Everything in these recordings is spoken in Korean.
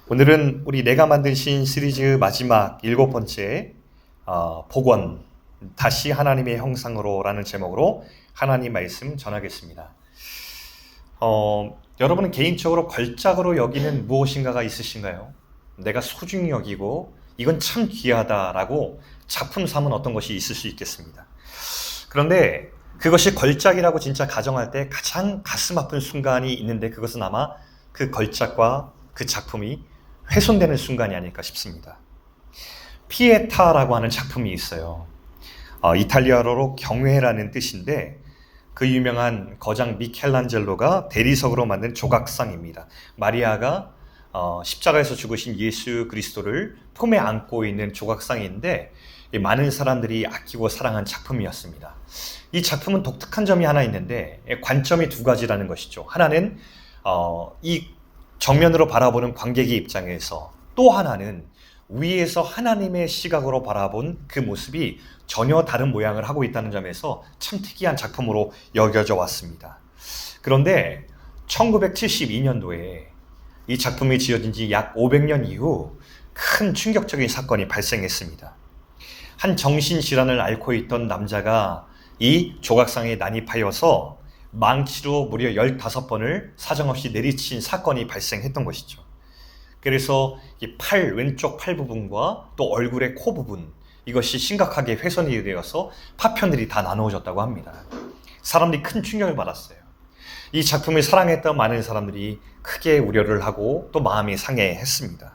오늘은 우리 내가 만든 신 시리즈 마지막 7번째 복원, 다시 하나님의 형상으로라는 제목으로 하나님 말씀 전하겠습니다. 여러분은 개인적으로 걸작으로 여기는 무엇인가가 있으신가요? 내가 소중히 여기고 이건 참 귀하다라고 작품 삼은 어떤 것이 있을 수 있겠습니다. 그런데 그것이 걸작이라고 진짜 가정할 때 가장 가슴 아픈 순간이 있는데, 그것은 아마 그 걸작과 그 작품이 훼손되는 순간이 아닐까 싶습니다. 피에타라고 하는 작품이 있어요. 이탈리아어로 경외라는 뜻인데, 그 유명한 거장 미켈란젤로가 대리석으로 만든 조각상입니다. 마리아가 십자가에서 죽으신 예수 그리스도를 품에 안고 있는 조각상인데, 많은 사람들이 아끼고 사랑한 작품이었습니다. 이 작품은 독특한 점이 하나 있는데, 관점이 두 가지라는 것이죠. 하나는 이 정면으로 바라보는 관객의 입장에서, 또 하나는 위에서 하나님의 시각으로 바라본 그 모습이 전혀 다른 모양을 하고 있다는 점에서 참 특이한 작품으로 여겨져 왔습니다. 그런데 1972년도에 이 작품이 지어진 지 약 500년 이후 큰 충격적인 사건이 발생했습니다. 한 정신질환을 앓고 있던 남자가 이 조각상에 난입하여서 망치로 무려 15번을 사정없이 내리친 사건이 발생했던 것이죠. 그래서 이 왼쪽 팔 부분과 또 얼굴의 코 부분, 이것이 심각하게 훼손이 되어서 파편들이 다 나누어졌다고 합니다. 사람들이 큰 충격을 받았어요. 이 작품을 사랑했던 많은 사람들이 크게 우려를 하고 또 마음이 상해했습니다.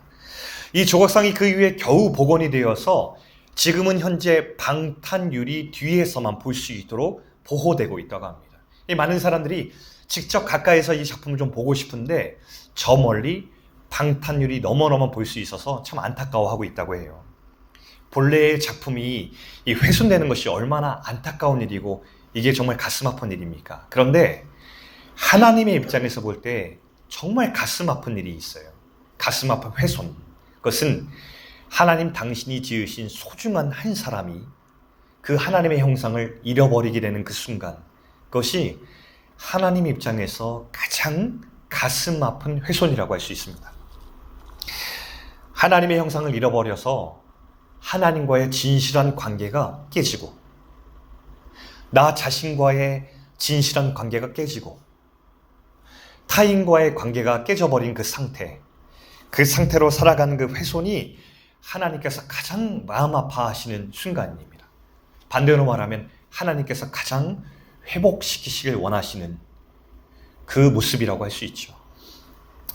이 조각상이 그 이후에 겨우 복원이 되어서 지금은 현재 방탄유리 뒤에서만 볼 수 있도록 보호되고 있다고 합니다. 많은 사람들이 직접 가까이서 이 작품을 좀 보고 싶은데 저 멀리 방탄유리 너머로만 볼 수 있어서 참 안타까워하고 있다고 해요. 본래의 작품이 훼손되는 것이 얼마나 안타까운 일이고 이게 정말 가슴 아픈 일입니까? 그런데 하나님의 입장에서 볼 때 정말 가슴 아픈 일이 있어요. 가슴 아픈 훼손. 그것은 하나님 당신이 지으신 소중한 한 사람이 그 하나님의 형상을 잃어버리게 되는 그 순간, 그것이 하나님 입장에서 가장 가슴 아픈 훼손이라고 할 수 있습니다. 하나님의 형상을 잃어버려서 하나님과의 진실한 관계가 깨지고, 나 자신과의 진실한 관계가 깨지고, 타인과의 관계가 깨져버린 그 상태로 살아가는 그 훼손이 하나님께서 가장 마음 아파하시는 순간입니다. 반대로 말하면 하나님께서 가장 회복시키시길 원하시는 그 모습이라고 할 수 있죠.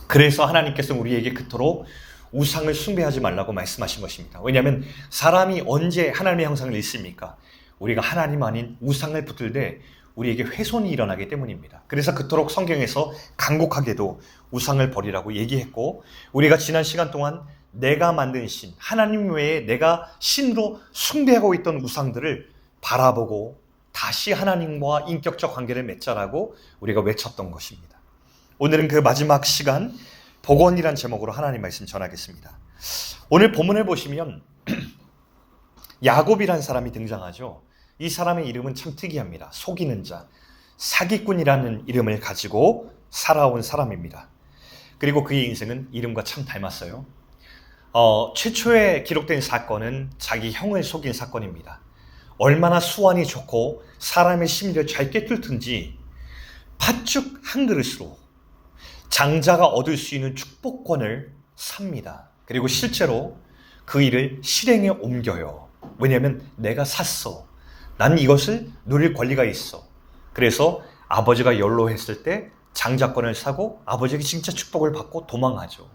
그래서 하나님께서 우리에게 그토록 우상을 숭배하지 말라고 말씀하신 것입니다. 왜냐하면 사람이 언제 하나님의 형상을 잃습니까? 우리가 하나님 아닌 우상을 붙들 때 우리에게 훼손이 일어나기 때문입니다. 그래서 그토록 성경에서 간곡하게도 우상을 버리라고 얘기했고, 우리가 지난 시간 동안 내가 만든 신, 하나님 외에 내가 신으로 숭배하고 있던 우상들을 바라보고 다시 하나님과 인격적 관계를 맺자라고 우리가 외쳤던 것입니다. 오늘은 그 마지막 시간, 복원이란 제목으로 하나님 말씀 전하겠습니다. 오늘 본문을 보시면 야곱이란 사람이 등장하죠. 이 사람의 이름은 참 특이합니다. 속이는 자, 사기꾼이라는 이름을 가지고 살아온 사람입니다. 그리고 그의 인생은 이름과 참 닮았어요. 최초에 기록된 사건은 자기 형을 속인 사건입니다. 얼마나 수완이 좋고 사람의 심리를 잘 꿰뚫든지 팥죽 한 그릇으로 장자가 얻을 수 있는 축복권을 삽니다. 그리고 실제로 그 일을 실행에 옮겨요. 왜냐하면 내가 샀어. 난 이것을 누릴 권리가 있어. 그래서 아버지가 연로했을 때 장자권을 사고 아버지에게 진짜 축복을 받고 도망하죠.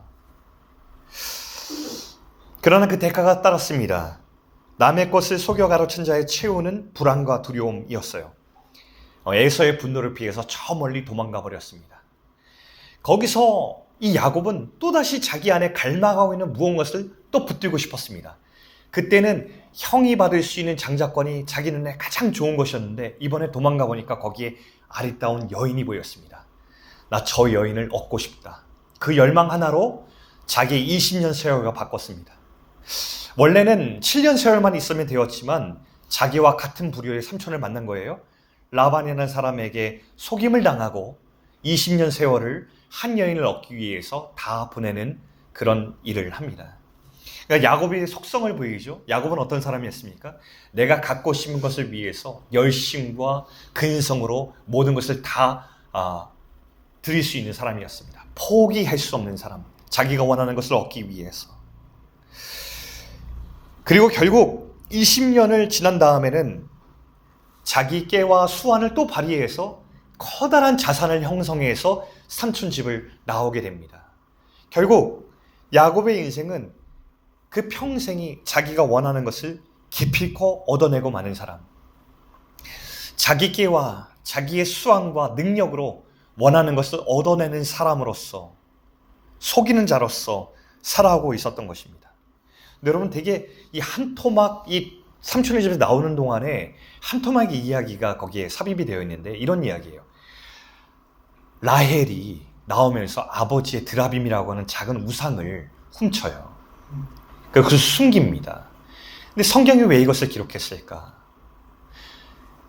그러나 그 대가가 따랐습니다. 남의 것을 속여 가로챈 자의 최후는 불안과 두려움이었어요. 에서의 분노를 피해서 저 멀리 도망가 버렸습니다. 거기서 이 야곱은 또다시 자기 안에 갈망하고 있는 무언가를 또 붙들고 싶었습니다. 그때는 형이 받을 수 있는 장자권이 자기 눈에 가장 좋은 것이었는데, 이번에 도망가 보니까 거기에 아리따운 여인이 보였습니다. 나 저 여인을 얻고 싶다. 그 열망 하나로 자기의 20년 세월과 바꿨습니다. 원래는 7년 세월만 있으면 되었지만 자기와 같은 부류의 삼촌을 만난 거예요. 라반이라는 사람에게 속임을 당하고 20년 세월을 한 여인을 얻기 위해서 다 보내는 그런 일을 합니다. 그러니까 야곱의 속성을 보이죠. 야곱은 어떤 사람이었습니까? 내가 갖고 싶은 것을 위해서 열심과 근성으로 모든 것을 다 드릴 수 있는 사람이었습니다. 포기할 수 없는 사람, 자기가 원하는 것을 얻기 위해서. 그리고 결국 20년을 지난 다음에는 자기 깨와 수완을 또 발휘해서 커다란 자산을 형성해서 삼촌 집을 나오게 됩니다. 결국 야곱의 인생은 그 평생이 자기가 원하는 것을 기필코 얻어내고 마는 사람, 자기 깨와 자기의 수완과 능력으로 원하는 것을 얻어내는 사람으로서, 속이는 자로서 살아가고 있었던 것입니다. 근데 여러분, 되게 이 한 토막, 이 삼촌의 집에서 나오는 동안에 한 토막의 이야기가 거기에 삽입이 되어 있는데 이런 이야기예요. 라헬이 나오면서 아버지의 드라빔이라고 하는 작은 우상을 훔쳐요. 그것을 숨깁니다. 근데 성경이 왜 이것을 기록했을까?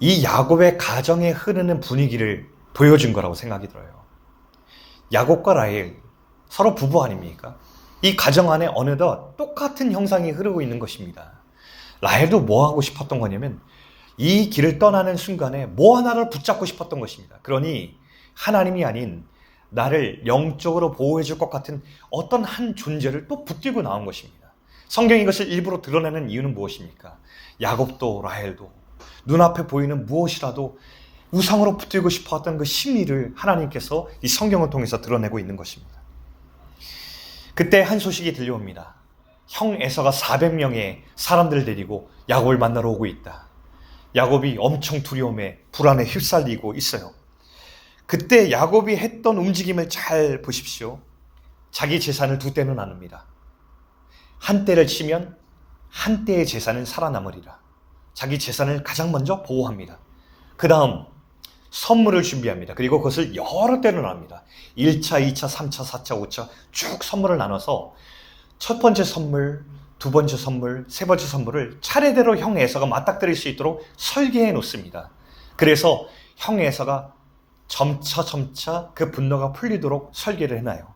이 야곱의 가정에 흐르는 분위기를 보여준 거라고 생각이 들어요. 야곱과 라헬, 서로 부부 아닙니까? 이 가정 안에 어느덧 똑같은 형상이 흐르고 있는 것입니다. 라헬도 뭐 하고 싶었던 거냐면 이 길을 떠나는 순간에 뭐 하나를 붙잡고 싶었던 것입니다. 그러니 하나님이 아닌 나를 영적으로 보호해 줄 것 같은 어떤 한 존재를 또 붙들고 나온 것입니다. 성경이 이것을 일부러 드러내는 이유는 무엇입니까? 야곱도 라헬도 눈앞에 보이는 무엇이라도 우상으로 붙들고 싶어했던 그 심리를 하나님께서 이 성경을 통해서 드러내고 있는 것입니다. 그때 한 소식이 들려옵니다. 형 에서가 400명의 사람들을 데리고 야곱을 만나러 오고 있다. 야곱이 엄청 두려움에 불안에 휩쓸리고 있어요. 그때 야곱이 했던 움직임을 잘 보십시오. 자기 재산을 두 떼로 나눕니다. 한 떼를 치면 한 떼의 재산은 살아남으리라. 자기 재산을 가장 먼저 보호합니다. 그 다음 선물을 준비합니다. 그리고 그것을 여러 떼로 나눕니다. 1차, 2차, 3차, 4차, 5차 쭉 선물을 나눠서 첫 번째 선물, 두 번째 선물, 세 번째 선물을 차례대로 형 에서가 맞닥뜨릴 수 있도록 설계해 놓습니다. 그래서 형 에서가 점차 그 분노가 풀리도록 설계를 해놔요.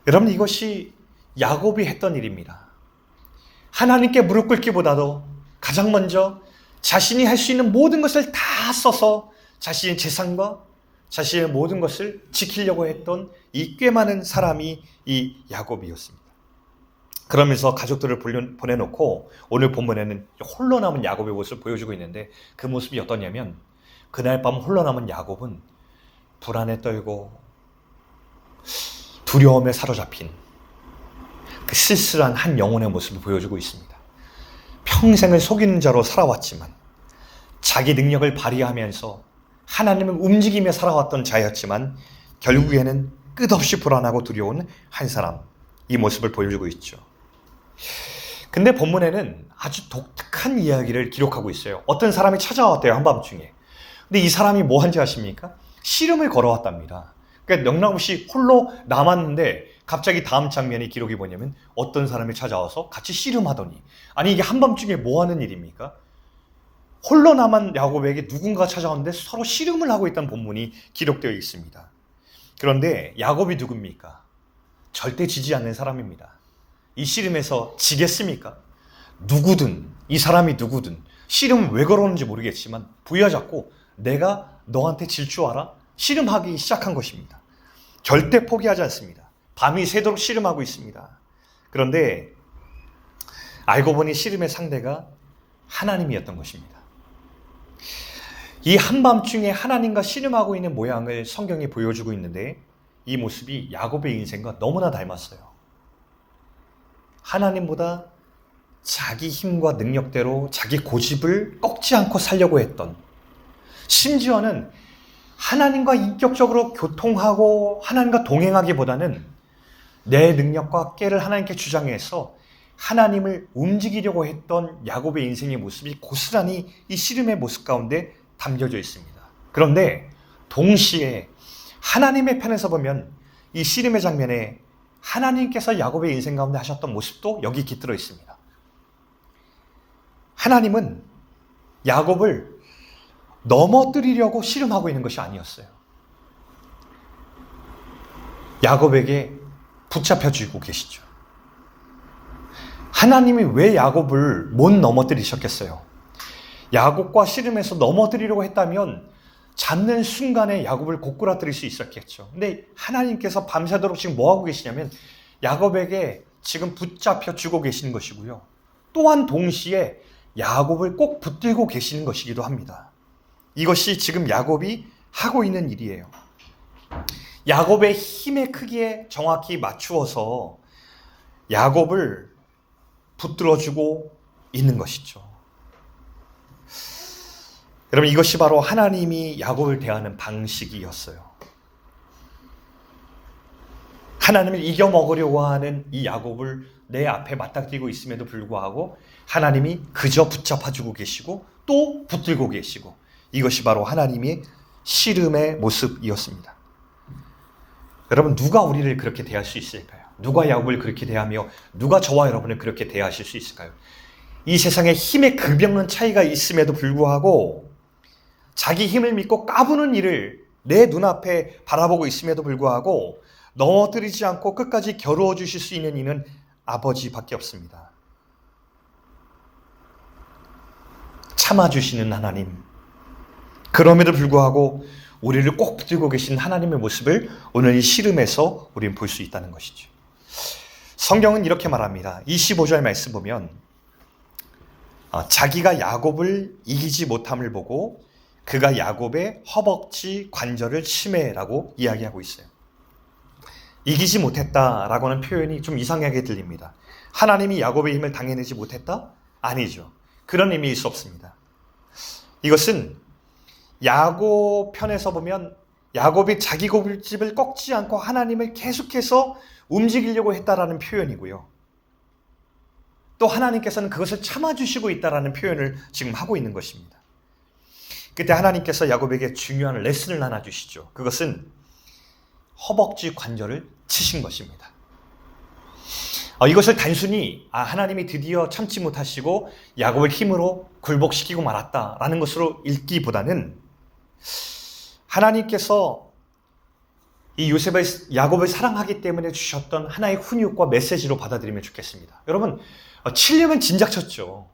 여러분, 이것이 야곱이 했던 일입니다. 하나님께 무릎 꿇기보다도 가장 먼저 자신이 할 수 있는 모든 것을 다 써서 자신의 재산과 자신의 모든 것을 지키려고 했던 이 꽤 많은 사람이 이 야곱이었습니다. 그러면서 가족들을 보내놓고 오늘 본문에는 홀로 남은 야곱의 모습을 보여주고 있는데 그 모습이 어떠냐면 그날 밤 홀로 남은 야곱은 불안에 떨고 두려움에 사로잡힌 그 쓸쓸한 한 영혼의 모습을 보여주고 있습니다. 평생을 속이는 자로 살아왔지만 자기 능력을 발휘하면서 하나님을 움직이며 살아왔던 자였지만 결국에는 끝없이 불안하고 두려운 한 사람, 이 모습을 보여주고 있죠. 근데 본문에는 아주 독특한 이야기를 기록하고 있어요. 어떤 사람이 찾아왔대요, 한밤중에. 근데 이 사람이 뭐 한지 아십니까? 씨름을 걸어왔답니다. 그러니까 명랑없이 홀로 남았는데 갑자기 다음 장면이 기록이 뭐냐면 어떤 사람이 찾아와서 같이 씨름하더니, 아니 이게 한밤중에 뭐 하는 일입니까? 홀로 남은 야곱에게 누군가 찾아왔는데 서로 씨름을 하고 있다는 본문이 기록되어 있습니다. 그런데 야곱이 누굽니까? 절대 지지 않는 사람입니다. 이 씨름에서 지겠습니까? 누구든, 이 사람이 누구든 씨름을 왜 걸어오는지 모르겠지만 부여잡고 내가 너한테 질 줄 알아? 씨름하기 시작한 것입니다. 절대 포기하지 않습니다. 밤이 새도록 씨름하고 있습니다. 그런데 알고 보니 씨름의 상대가 하나님이었던 것입니다. 이 한밤중에 하나님과 씨름하고 있는 모양을 성경이 보여주고 있는데 이 모습이 야곱의 인생과 너무나 닮았어요. 하나님보다 자기 힘과 능력대로 자기 고집을 꺾지 않고 살려고 했던, 심지어는 하나님과 인격적으로 교통하고 하나님과 동행하기보다는 내 능력과 깨를 하나님께 주장해서 하나님을 움직이려고 했던 야곱의 인생의 모습이 고스란히 이 씨름의 모습 가운데 담겨져 있습니다. 그런데 동시에 하나님의 편에서 보면 이 씨름의 장면에 하나님께서 야곱의 인생 가운데 하셨던 모습도 여기 깃들어 있습니다. 하나님은 야곱을 넘어뜨리려고 씨름하고 있는 것이 아니었어요. 야곱에게 붙잡혀주고 계시죠. 하나님이 왜 야곱을 못 넘어뜨리셨겠어요? 야곱과 씨름해서 넘어뜨리려고 했다면 잡는 순간에 야곱을 고꾸라뜨릴 수 있었겠죠. 근데 하나님께서 밤새도록 지금 뭐하고 계시냐면 야곱에게 지금 붙잡혀 주고 계시는 것이고요. 또한 동시에 야곱을 꼭 붙들고 계시는 것이기도 합니다. 이것이 지금 야곱이 하고 있는 일이에요. 야곱의 힘의 크기에 정확히 맞추어서 야곱을 붙들어주고 있는 것이죠. 여러분, 이것이 바로 하나님이 야곱을 대하는 방식이었어요. 하나님을 이겨먹으려고 하는 이 야곱을 내 앞에 맞닥뜨리고 있음에도 불구하고 하나님이 그저 붙잡아주고 계시고 또 붙들고 계시고, 이것이 바로 하나님의 씨름의 모습이었습니다. 여러분, 누가 우리를 그렇게 대할 수 있을까요? 누가 야곱을 그렇게 대하며 누가 저와 여러분을 그렇게 대하실 수 있을까요? 이 세상에 힘의 극명한 차이가 있음에도 불구하고 자기 힘을 믿고 까부는 일을 내 눈앞에 바라보고 있음에도 불구하고 넘어뜨리지 않고 끝까지 겨루어 주실 수 있는 이는 아버지밖에 없습니다. 참아주시는 하나님, 그럼에도 불구하고 우리를 꼭 붙들고 계신 하나님의 모습을 오늘 이 씨름에서 우리는 볼 수 있다는 것이죠. 성경은 이렇게 말합니다. 25절 말씀 보면 자기가 야곱을 이기지 못함을 보고 그가 야곱의 허벅지 관절을 치매라고 이야기하고 있어요. 이기지 못했다라고 하는 표현이 좀 이상하게 들립니다. 하나님이 야곱의 힘을 당해내지 못했다? 아니죠. 그런 의미일 수 없습니다. 이것은 야곱 편에서 보면 야곱이 자기 고집을 꺾지 않고 하나님을 계속해서 움직이려고 했다라는 표현이고요. 또 하나님께서는 그것을 참아주시고 있다라는 표현을 지금 하고 있는 것입니다. 그때 하나님께서 야곱에게 중요한 레슨을 하나 주시죠. 그것은 허벅지 관절을 치신 것입니다. 이것을 단순히 하나님이 드디어 참지 못하시고 야곱을 힘으로 굴복시키고 말았다라는 것으로 읽기보다는 하나님께서 이 야곱을 사랑하기 때문에 주셨던 하나의 훈육과 메시지로 받아들이면 좋겠습니다. 여러분, 치려면 진작 쳤죠.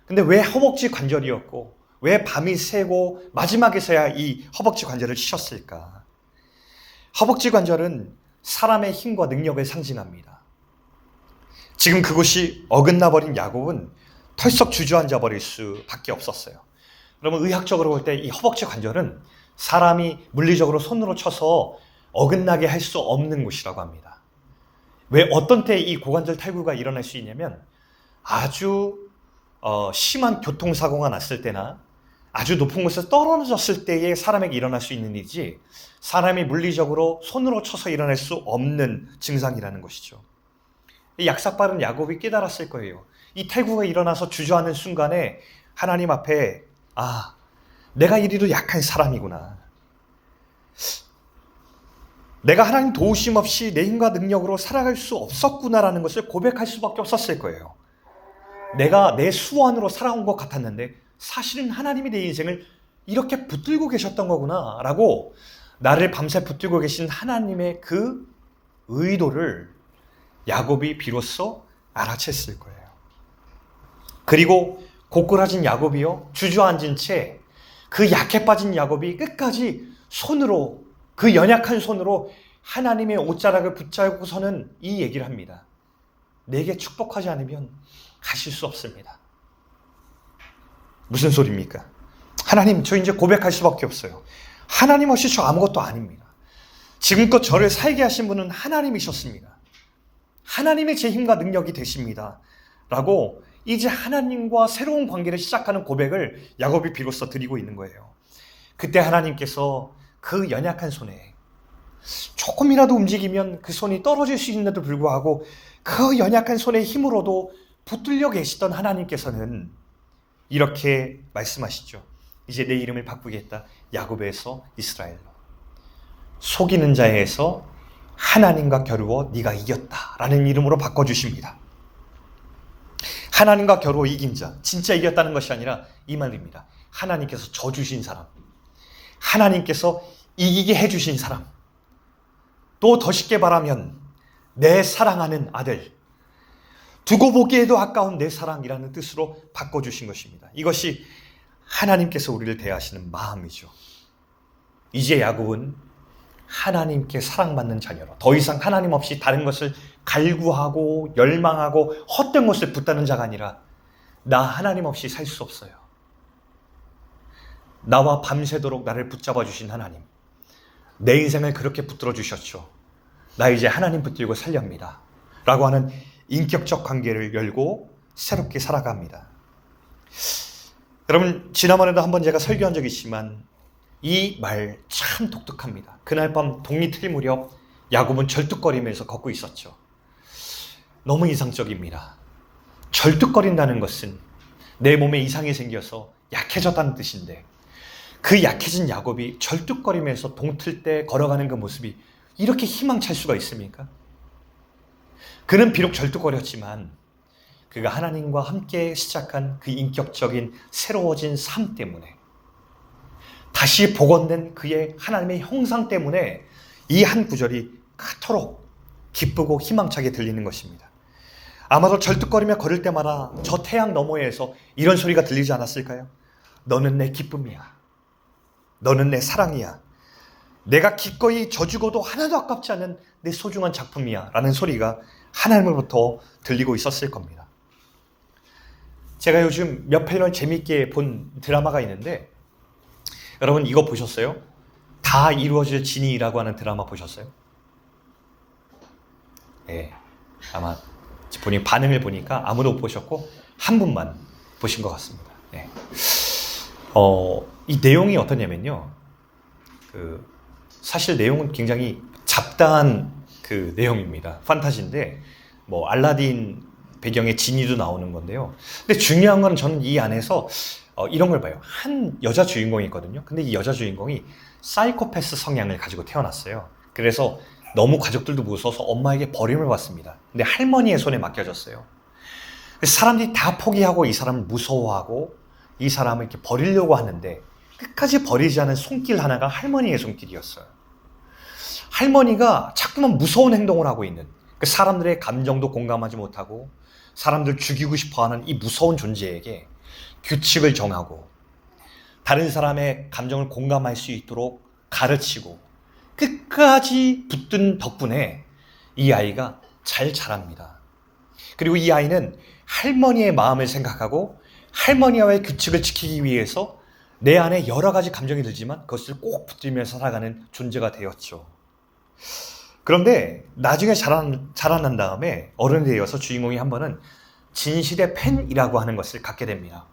근데 왜 허벅지 관절이었고 왜 밤이 새고 마지막에서야 이 허벅지 관절을 치셨을까? 허벅지 관절은 사람의 힘과 능력을 상징합니다. 지금 그곳이 어긋나 버린 야곱은 털썩 주저앉아 버릴 수밖에 없었어요. 여러분, 의학적으로 볼 때 이 허벅지 관절은 사람이 물리적으로 손으로 쳐서 어긋나게 할 수 없는 곳이라고 합니다. 왜 어떤 때 이 고관절 탈구가 일어날 수 있냐면 아주 심한 교통사고가 났을 때나 아주 높은 곳에서 떨어졌을 때에 사람에게 일어날 수 있는 일이지 사람이 물리적으로 손으로 쳐서 일어날 수 없는 증상이라는 것이죠. 이 약삭빠른 야곱이 깨달았을 거예요. 이 탈구가 일어나서 주저하는 순간에 하나님 앞에 내가 이리도 약한 사람이구나. 내가 하나님 도우심 없이 내 힘과 능력으로 살아갈 수 없었구나라는 것을 고백할 수밖에 없었을 거예요. 내가 내 수완으로 살아온 것 같았는데 사실은 하나님이 내 인생을 이렇게 붙들고 계셨던 거구나 라고 나를 밤새 붙들고 계신 하나님의 그 의도를 야곱이 비로소 알아챘을 거예요. 그리고 고꾸라진 야곱이요, 주저앉은 채 그 약해 빠진 야곱이 끝까지 손으로, 그 연약한 손으로 하나님의 옷자락을 붙잡고서는 이 얘기를 합니다. 내게 축복하지 않으면 가실 수 없습니다. 무슨 소리입니까? 하나님, 저 이제 고백할 수밖에 없어요. 하나님 없이 저 아무것도 아닙니다. 지금껏 저를 살게 하신 분은 하나님이셨습니다. 하나님의 제 힘과 능력이 되십니다. 라고 이제 하나님과 새로운 관계를 시작하는 고백을 야곱이 비로소 드리고 있는 거예요. 그때 하나님께서 그 연약한 손에 조금이라도 움직이면 그 손이 떨어질 수 있는데도 불구하고 그 연약한 손의 힘으로도 붙들려 계시던 하나님께서는 이렇게 말씀하시죠. 이제 내 이름을 바꾸겠다. 야곱에서 이스라엘로. 속이는 자에서 하나님과 겨루어 네가 이겼다 라는 이름으로 바꿔주십니다. 하나님과 겨루어 이긴 자, 진짜 이겼다는 것이 아니라 이 말입니다. 하나님께서 져주신 사람, 하나님께서 이기게 해주신 사람, 또 더 쉽게 말하면 내 사랑하는 아들, 두고 보기에도 아까운 내 사랑이라는 뜻으로 바꿔주신 것입니다. 이것이 하나님께서 우리를 대하시는 마음이죠. 이제 야곱은 하나님께 사랑받는 자녀로 더 이상 하나님 없이 다른 것을 갈구하고 열망하고 헛된 것을 붙드는 자가 아니라 나 하나님 없이 살 수 없어요. 나와 밤새도록 나를 붙잡아 주신 하나님, 내 인생을 그렇게 붙들어 주셨죠. 나 이제 하나님 붙들고 살렵니다 라고 하는 인격적 관계를 열고 새롭게 살아갑니다. 여러분, 지난번에도 한번 제가 설교한 적이 있지만 이 말 참 독특합니다. 그날 밤 동리 틀 무렵 야곱은 절뚝거리면서 걷고 있었죠. 너무 이상적입니다. 절뚝거린다는 것은 내 몸에 이상이 생겨서 약해졌다는 뜻인데, 그 약해진 야곱이 절뚝거리면서 동틀 때 걸어가는 그 모습이 이렇게 희망찰 수가 있습니까? 그는 비록 절뚝거렸지만 그가 하나님과 함께 시작한 그 인격적인 새로워진 삶 때문에, 다시 복원된 그의 하나님의 형상 때문에 이 한 구절이 그토록 기쁘고 희망차게 들리는 것입니다. 아마도 절뚝거리며 걸을 때마다 저 태양 너머에서 이런 소리가 들리지 않았을까요? 너는 내 기쁨이야. 너는 내 사랑이야. 내가 기꺼이 져주고도 하나도 아깝지 않은 내 소중한 작품이야 라는 소리가 하나님으로부터 들리고 있었을 겁니다. 제가 요즘 몇 편을 재밌게 본 드라마가 있는데, 여러분 이거 보셨어요? 다 이루어질 진이라고 하는 드라마 보셨어요? 네, 아마 본인 반응을 보니까 아무도 못 보셨고 한 분만 보신 것 같습니다. 네. 이 내용이 어떠냐면요, 사실 내용은 굉장히 잡다한 그 내용입니다. 판타지인데 뭐 알라딘 배경에 지니도 나오는 건데요. 근데 중요한 건 저는 이 안에서 이런 걸 봐요. 한 여자 주인공이 있거든요. 근데 이 여자 주인공이 사이코패스 성향을 가지고 태어났어요. 그래서 너무 가족들도 무서워서 엄마에게 버림을 받습니다. 근데 할머니의 손에 맡겨졌어요. 사람들이 다 포기하고 이 사람을 무서워하고 이 사람을 이렇게 버리려고 하는데 끝까지 버리지 않은 손길 하나가 할머니의 손길이었어요. 할머니가 자꾸만 무서운 행동을 하고 있는, 사람들의 감정도 공감하지 못하고 사람들 죽이고 싶어하는 이 무서운 존재에게 규칙을 정하고 다른 사람의 감정을 공감할 수 있도록 가르치고 끝까지 붙든 덕분에 이 아이가 잘 자랍니다. 그리고 이 아이는 할머니의 마음을 생각하고 할머니와의 규칙을 지키기 위해서 내 안에 여러 가지 감정이 들지만 그것을 꼭 붙들며 살아가는 존재가 되었죠. 그런데 나중에 자라난 다음에 어른이 되어서 주인공이 한 번은 진실의 펜이라고 하는 것을 갖게 됩니다.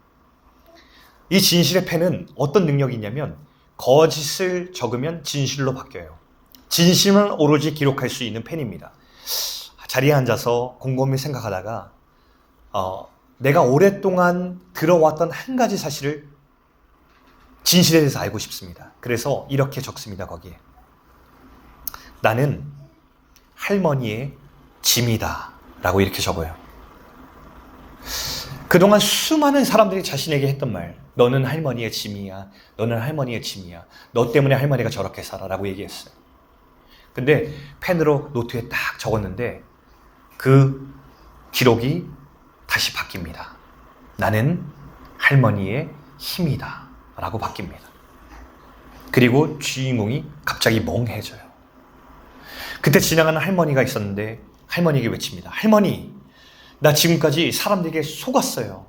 이 진실의 펜은 어떤 능력이 있냐면 거짓을 적으면 진실로 바뀌어요. 진실만 오로지 기록할 수 있는 펜입니다. 자리에 앉아서 곰곰이 생각하다가 내가 오랫동안 들어왔던 한 가지 사실을, 진실에 대해서 알고 싶습니다. 그래서 이렇게 적습니다. 거기에 나는 할머니의 짐이다 라고 이렇게 적어요. 그동안 수많은 사람들이 자신에게 했던 말, 너는 할머니의 짐이야, 너는 할머니의 짐이야, 너 때문에 할머니가 저렇게 살아 라고 얘기했어요. 근데 펜으로 노트에 딱 적었는데 그 기록이 다시 바뀝니다. 나는 할머니의 힘이다 라고 바뀝니다. 그리고 주인공이 갑자기 멍해져요. 그때 지나가는 할머니가 있었는데 할머니에게 외칩니다. 할머니, 나 지금까지 사람들에게 속았어요.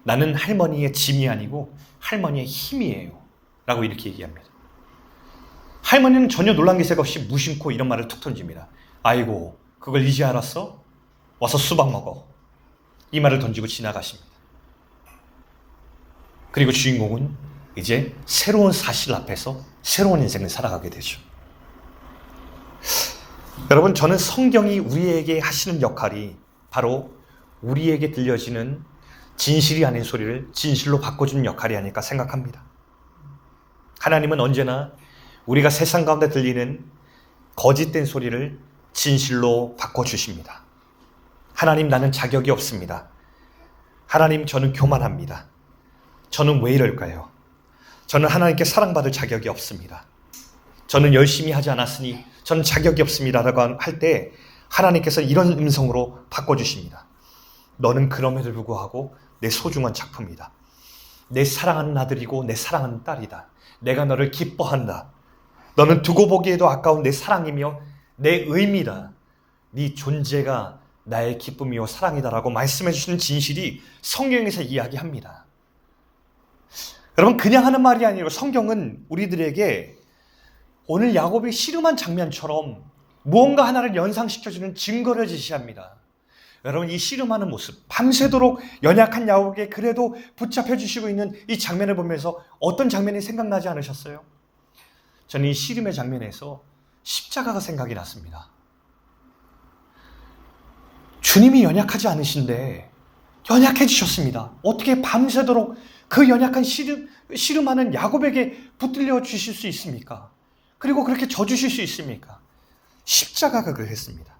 나는 할머니의 짐이 아니고 할머니의 힘이에요 라고 이렇게 얘기합니다. 할머니는 전혀 놀란 기색 없이 무심코 이런 말을 툭 던집니다. 아이고, 그걸 이제 알았어? 와서 수박 먹어. 이 말을 던지고 지나가십니다. 그리고 주인공은 이제 새로운 사실 앞에서 새로운 인생을 살아가게 되죠. 여러분, 저는 성경이 우리에게 하시는 역할이 바로 우리에게 들려지는 진실이 아닌 소리를 진실로 바꿔주는 역할이 아닐까 생각합니다. 하나님은 언제나 우리가 세상 가운데 들리는 거짓된 소리를 진실로 바꿔주십니다. 하나님, 나는 자격이 없습니다. 하나님, 저는 교만합니다. 저는 왜 이럴까요? 저는 하나님께 사랑받을 자격이 없습니다. 저는 열심히 하지 않았으니 저는 자격이 없습니다 라고 할 때 하나님께서 이런 음성으로 바꿔주십니다. 너는 그럼에도 불구하고 내 소중한 작품이다. 내 사랑하는 아들이고 내 사랑하는 딸이다. 내가 너를 기뻐한다. 너는 두고 보기에도 아까운 내 사랑이며 내 의미다. 네 존재가 나의 기쁨이요 사랑이다라고 말씀해 주시는 진실이 성경에서 이야기합니다. 여러분, 그냥 하는 말이 아니고 성경은 우리들에게 오늘 야곱이 씨름한 장면처럼 무언가 하나를 연상시켜주는 증거를 제시합니다. 여러분, 이 씨름하는 모습, 밤새도록 연약한 야곱에게 그래도 붙잡혀 주시고 있는 이 장면을 보면서 어떤 장면이 생각나지 않으셨어요? 저는 이 씨름의 장면에서 십자가가 생각이 났습니다. 주님이 연약하지 않으신데 연약해지셨습니다. 어떻게 밤새도록 그 연약한 씨름하는 야곱에게 붙들려 주실 수 있습니까? 그리고 그렇게 져주실 수 있습니까? 십자가가 그랬습니다.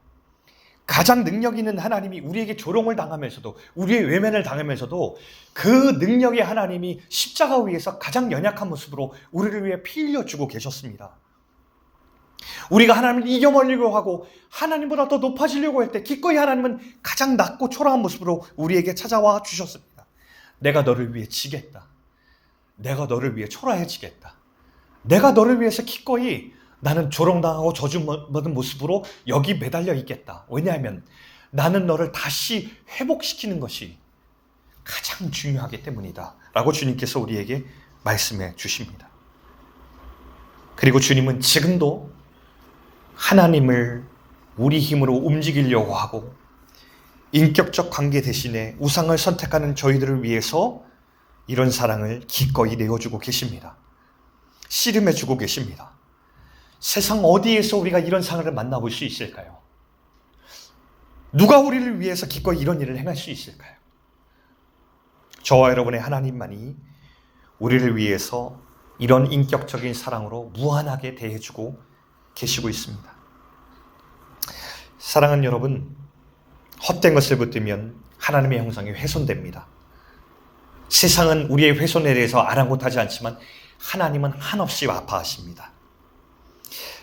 가장 능력 있는 하나님이 우리에게 조롱을 당하면서도, 우리의 외면을 당하면서도 그 능력의 하나님이 십자가 위에서 가장 연약한 모습으로 우리를 위해 피 흘려주고 계셨습니다. 우리가 하나님을 이겨버리려고 하고 하나님보다 더 높아지려고 할 때 기꺼이 하나님은 가장 낮고 초라한 모습으로 우리에게 찾아와 주셨습니다. 내가 너를 위해 지겠다. 내가 너를 위해 초라해지겠다. 내가 너를 위해서 기꺼이 나는 조롱당하고 저주받은 모습으로 여기 매달려 있겠다. 왜냐하면 나는 너를 다시 회복시키는 것이 가장 중요하기 때문이다. 라고 주님께서 우리에게 말씀해 주십니다. 그리고 주님은 지금도 하나님을 우리 힘으로 움직이려고 하고 인격적 관계 대신에 우상을 선택하는 저희들을 위해서 이런 사랑을 기꺼이 내어주고 계십니다. 씨름해주고 계십니다. 세상 어디에서 우리가 이런 상황을 만나볼 수 있을까요? 누가 우리를 위해서 기꺼이 이런 일을 행할 수 있을까요? 저와 여러분의 하나님만이 우리를 위해서 이런 인격적인 사랑으로 무한하게 대해주고 계시고 있습니다. 사랑하는 여러분, 헛된 것을 붙들면 하나님의 형상이 훼손됩니다. 세상은 우리의 훼손에 대해서 아랑곳하지 않지만 하나님은 한없이 아파하십니다.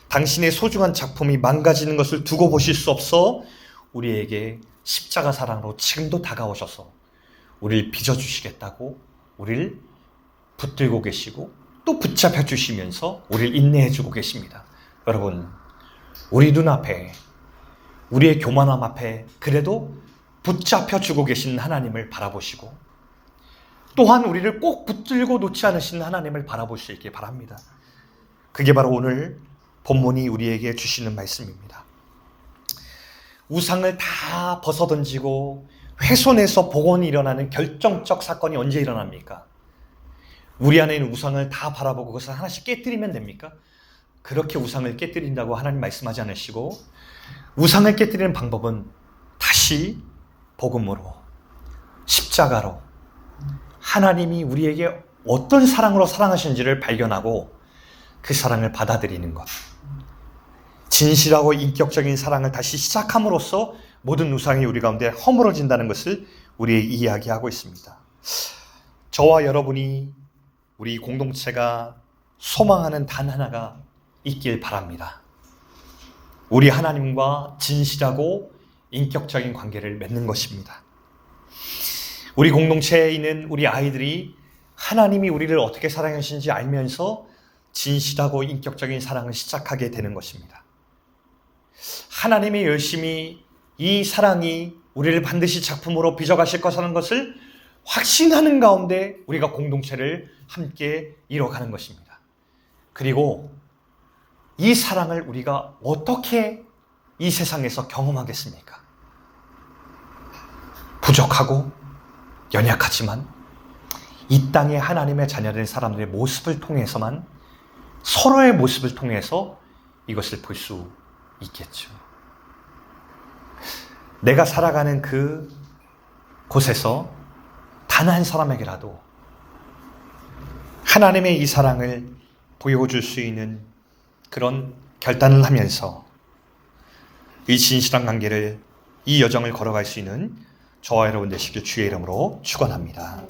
당신의 소중한 작품이 망가지는 것을 두고 보실 수 없어 우리에게 십자가 사랑으로 지금도 다가오셔서 우리를 빚어주시겠다고 우리를 붙들고 계시고 또 붙잡혀 주시면서 우리를 인내해 주고 계십니다. 여러분, 우리 눈앞에, 우리의 교만함 앞에 그래도 붙잡혀 주고 계신 하나님을 바라보시고 또한 우리를 꼭 붙들고 놓지 않으신 하나님을 바라볼 수 있길 바랍니다. 그게 바로 오늘 본문이 우리에게 주시는 말씀입니다. 우상을 다 벗어던지고 훼손해서 복원이 일어나는 결정적 사건이 언제 일어납니까? 우리 안에 있는 우상을 다 바라보고 그것을 하나씩 깨뜨리면 됩니까? 그렇게 우상을 깨뜨린다고 하나님 말씀하지 않으시고 우상을 깨뜨리는 방법은 다시 복음으로, 십자가로 하나님이 우리에게 어떤 사랑으로 사랑하시는지를 발견하고 그 사랑을 받아들이는 것. 진실하고 인격적인 사랑을 다시 시작함으로써 모든 우상이 우리 가운데 허물어진다는 것을 우리에게 이야기하고 있습니다. 저와 여러분이 우리 공동체가 소망하는 단 하나가 있길 바랍니다. 우리 하나님과 진실하고 인격적인 관계를 맺는 것입니다. 우리 공동체에 있는 우리 아이들이 하나님이 우리를 어떻게 사랑하시는지 알면서 진실하고 인격적인 사랑을 시작하게 되는 것입니다. 하나님이 열심히 이 사랑이 우리를 반드시 작품으로 빚어가실 것이라는 것을 확신하는 가운데 우리가 공동체를 함께 이뤄가는 것입니다. 그리고 이 사랑을 우리가 어떻게 이 세상에서 경험하겠습니까? 부족하고 연약하지만 이 땅에 하나님의 자녀된 사람들의 모습을 통해서만, 서로의 모습을 통해서 이것을 볼 수 있겠죠. 내가 살아가는 그 곳에서 단 한 사람에게라도 하나님의 이 사랑을 보여줄 수 있는 그런 결단을 하면서 이 진실한 관계를, 이 여정을 걸어갈 수 있는 저와 여러분 되시길 주의 이름으로 축원합니다.